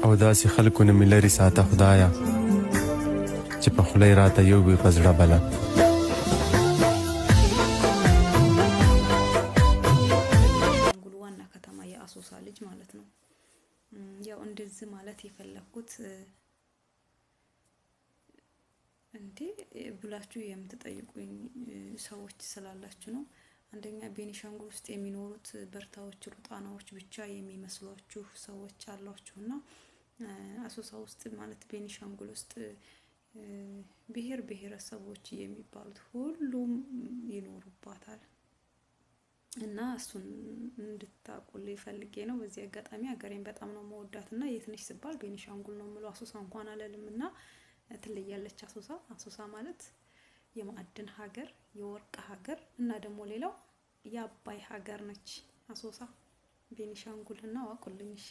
او داسې خلکو نه مې لرې ساته خدایه چې په خوله یې راته یو وي په زړه بله. ዋና ከተማ የአሶሳ ልጅ ማለት ነው። ያው እንደዚህ ማለት የፈለኩት እንዴ ብላችሁ የምትጠይቁኝ ሰዎች ስላላችሁ ነው። አንደኛ ቤኒሻንጉል ውስጥ የሚኖሩት በርታዎች ሩጣናዎች ብቻ የሚመስሏችሁ ሰዎች አሏችሁና አሶሳ ውስጥ ማለት ቤኒሻንጉል ውስጥ ብሔር ብሔረሰቦች የሚባሉት ሁሉም ይኖሩባታል እና እሱን እንድታቁልኝ ፈልጌ ነው። በዚህ አጋጣሚ ሀገሬን በጣም ነው መወዳትና የትንሽ ስባል ቤኒሻንጉል ነው ምለው አሶሳ እንኳን አለልምና ትለያለች። አሶሳ ማለት የማዕድን ሀገር የወርቅ ሀገር እና ደግሞ ሌላው የአባይ ሀገር ነች አሶሳ ቤኒሻንጉልና ዋቁልኝ እሺ።